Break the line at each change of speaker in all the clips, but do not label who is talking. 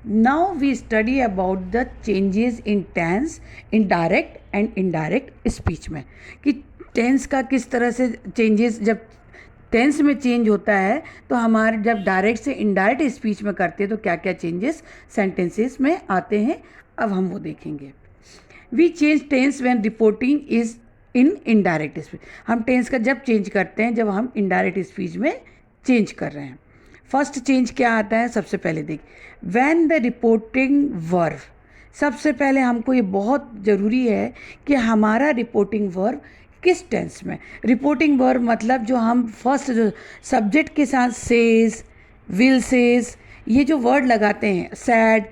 Now we study about the changes in tense in direct and indirect speech में, कि tense का किस तरह से चेंजेस, जब टेंस में चेंज होता है तो हमारे जब डायरेक्ट से इनडायरेक्ट स्पीच में करते हैं तो क्या क्या चेंजेस सेंटेंसेस में आते हैं, अब हम वो देखेंगे। We change tense when reporting is in indirect speech. हम टेंस का जब चेंज करते हैं जब हम इनडायरेक्ट स्पीच में चेंज कर रहे हैं। फर्स्ट चेंज क्या आता है, सबसे पहले देखिए, व्हेन द रिपोर्टिंग वर्ब। सबसे पहले हमको ये बहुत ज़रूरी है कि हमारा रिपोर्टिंग वर्ब किस टेंस में। रिपोर्टिंग वर्ब मतलब जो हम फर्स्ट जो सब्जेक्ट के साथ सेज, विल सेज, ये जो वर्ड लगाते हैं, सैड,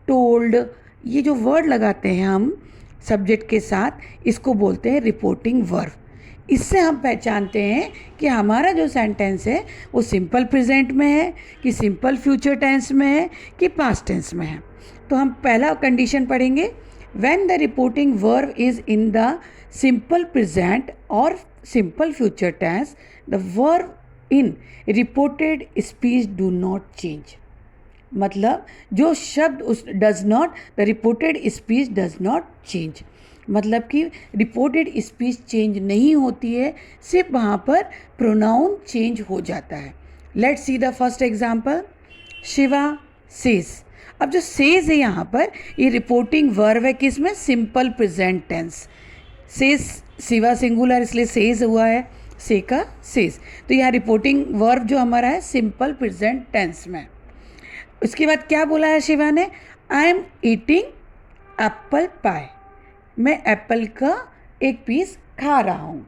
टोल्ड, ये जो वर्ड लगाते हैं हम सब्जेक्ट के साथ, इसको बोलते हैं रिपोर्टिंग वर्ब। इससे हम पहचानते हैं कि हमारा जो सेंटेंस है वो सिंपल प्रेजेंट में है कि सिंपल फ्यूचर टेंस में है कि पास्ट टेंस में है। तो हम पहला कंडीशन पढ़ेंगे, when the reporting verb is in the simple present और simple future tense, the verb in reported speech do not change. मतलब जो शब्द उस does not, the reported speech does not change, मतलब कि रिपोर्टेड स्पीच चेंज नहीं होती है, सिर्फ वहाँ पर प्रोनाउन चेंज हो जाता है। Let's see the first example, Shiva says. अब जो सेज है यहाँ पर, ये रिपोर्टिंग वर्ब है किसमें, simple present tense. Says, Shiva singular इसलिए सेज हुआ है, से का सेज। तो यहाँ रिपोर्टिंग वर्ब जो हमारा है सिंपल प्रेजेंट टेंस में। उसके बाद क्या बोला है शिवा ने, आई एम ईटिंग एप्पल पाई। मैं एप्पल का एक पीस खा रहा हूँ।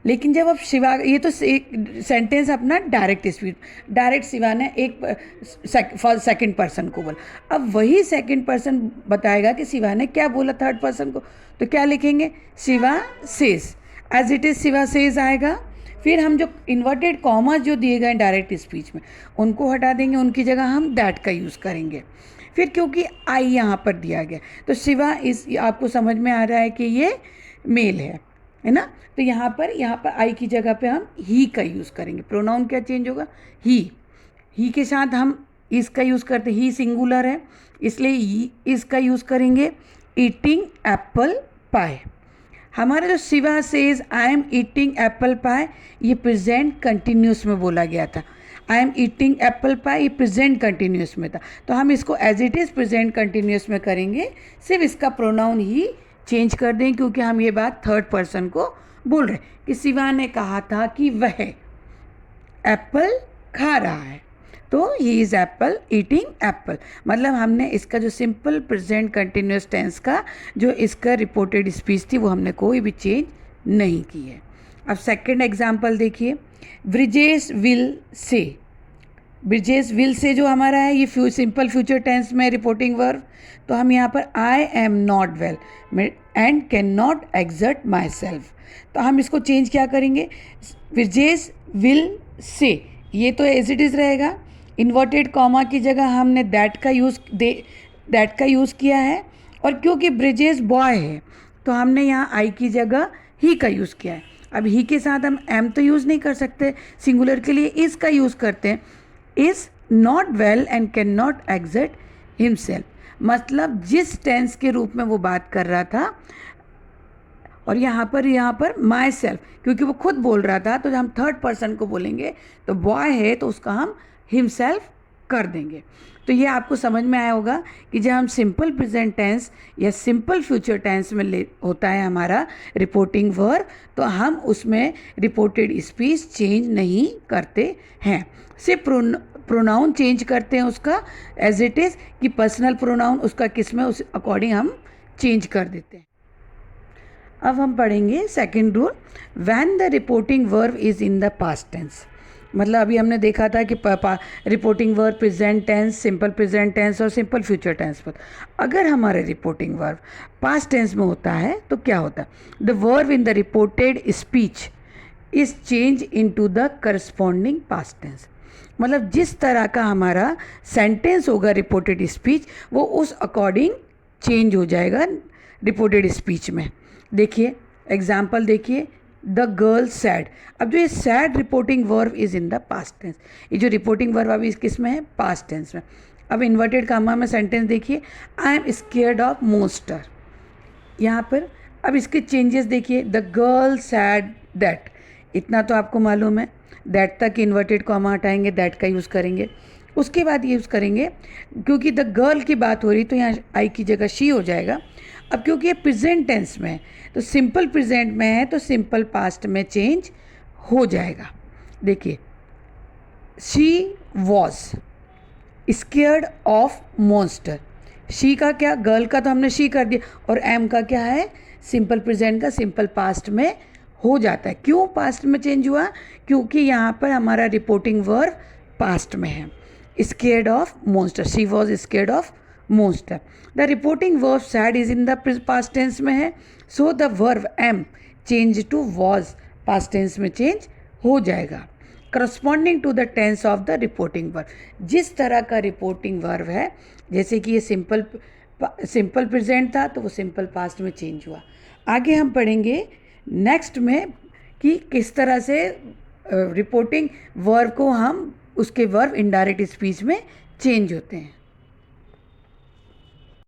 लेकिन जब अब शिवा, ये तो एक सेंटेंस अपना डायरेक्ट स्पीच, डायरेक्ट शिवा ने एक सेकंड पर्सन को बोला। अब वही सेकंड पर्सन बताएगा कि शिवा ने क्या बोला थर्ड पर्सन को, तो क्या लिखेंगे, Shiva says, as it is Shiva says आएगा। फिर हम जो इन्वर्टेड कॉमर्स जो दिए गए डायरेक्ट स्पीच में उनको हटा देंगे, उनकी जगह हम दैट का यूज़ करेंगे। फिर क्योंकि आई यहाँ पर दिया गया तो शिवा इस, आपको समझ में आ रहा है कि ये मेल है ना, तो यहाँ पर आई की जगह पे हम ही का यूज़ करेंगे। प्रोनाउन क्या चेंज होगा, ही के साथ हम इसका यूज़ करते, ही सिंगुलर है इसलिए इसका यूज़ करेंगे। ईटिंग एप्पल पाई, हमारा जो Shiva says I am eating apple pie, ये प्रेजेंट कंटिन्यूस में बोला गया था। I am eating apple pie ये प्रेजेंट कंटिन्यूस में था, तो हम इसको as it is present continuous में करेंगे, सिर्फ इसका प्रोनाउन ही चेंज कर दें, क्योंकि हम ये बात थर्ड पर्सन को बोल रहे हैं कि शिवा ने कहा था कि वह एप्पल खा रहा है, तो he is Apple eating Apple. मतलब हमने इसका जो सिंपल प्रेजेंट कंटिन्यूस टेंस का जो इसका रिपोर्टेड स्पीच थी वो हमने कोई भी चेंज नहीं की है। अब सेकंड एग्जांपल देखिए, Brijesh will say. Brijesh will say जो हमारा है ये सिंपल फ्यूचर टेंस में रिपोर्टिंग वर्ब, तो हम यहाँ पर I am not well and can not exert my self, तो हम इसको चेंज क्या करेंगे, ब्रिजेश विल से, ये तो एज इट इज़ रहेगा। इन्वर्टेड कॉमा की जगह हमने दैट का यूज़ किया है, और क्योंकि ब्रिजेश बॉय है तो हमने यहाँ आई की जगह ही का यूज़ किया है। अब ही के साथ हम एम तो यूज़ नहीं कर सकते, सिंगुलर के लिए इज़ का यूज़ करते हैं। Is not well and can not exert himself, मतलब जिस टेंस के रूप में वो बात कर रहा था, और यहाँ पर माई सेल्फ, क्योंकि वो खुद बोल रहा था, तो जब हम थर्ड पर्सन को बोलेंगे तो बॉय है तो उसका हम हिमसेल्फ कर देंगे। तो ये आपको समझ में आया होगा कि जब हम सिंपल प्रेजेंट टेंस या सिंपल फ्यूचर टेंस में होता है हमारा रिपोर्टिंग वर्ब, तो हम उसमें रिपोर्टेड स्पीच चेंज नहीं करते हैं, सिर्फ प्रोनाउन चेंज करते हैं उसका एज इट इज़, कि पर्सनल प्रोनाउन उसका किस में उस अकॉर्डिंग हम चेंज कर देते हैं। अब हम पढ़ेंगे second rule, when the reporting verb is in the past tense. मतलब अभी हमने देखा था कि reporting verb present tense, simple present tense और सिंपल फ्यूचर टेंस पर। अगर हमारे रिपोर्टिंग वर्ब पास्ट टेंस में होता है तो क्या होता है, the verb in the reported speech is change into the corresponding past tense. मतलब जिस तरह का हमारा सेंटेंस होगा रिपोर्टेड स्पीच, वो उस अकॉर्डिंग चेंज हो जाएगा रिपोर्टेड स्पीच में। देखिए एग्जाम्पल देखिए, द गर्ल सैड। अब जो ये said reporting verb is in the past tense, ये जो रिपोर्टिंग वर्ब अभी किस में है, पास्ट टेंस में। अब इन्वर्टेड कामा में सेंटेंस देखिए, आई एम स्केयर्ड ऑफ मोस्टर। यहाँ पर अब इसके चेंजेस देखिए, द गर्ल सैड दैट, इतना तो आपको मालूम है, दैट तक इन्वर्टेड कॉमा हटाएंगे, दैट का यूज़ करेंगे। उसके बाद यूज़ करेंगे, क्योंकि द गर्ल की बात हो रही तो यहाँ आई की जगह शी हो जाएगा। अब क्योंकि ये प्रेजेंट टेंस में है तो सिंपल प्रेजेंट में है तो सिंपल पास्ट में चेंज हो जाएगा। देखिए, she was scared of monster, she का क्या, गर्ल का तो हमने शी कर दिया, और एम का क्या है, सिंपल प्रेजेंट का सिंपल पास्ट में हो जाता है। क्यों पास्ट में चेंज हुआ, क्योंकि यहाँ पर हमारा रिपोर्टिंग वर्ब पास्ट में है। Scared of monster, she was scared of monster. The reporting verb said is in the past tense में है, so the verb am change to was, past tense में चेंज हो जाएगा। Corresponding to the tense of the reporting verb, जिस तरह का reporting verb है, जैसे कि ये सिंपल प्रेजेंट था तो वो सिंपल पास्ट में चेंज हुआ। आगे हम पढ़ेंगे नेक्स्ट में कि किस तरह से रिपोर्टिंग वर्ब को हम उसके वर्ब इनडायरेक्ट स्पीच में चेंज होते हैं।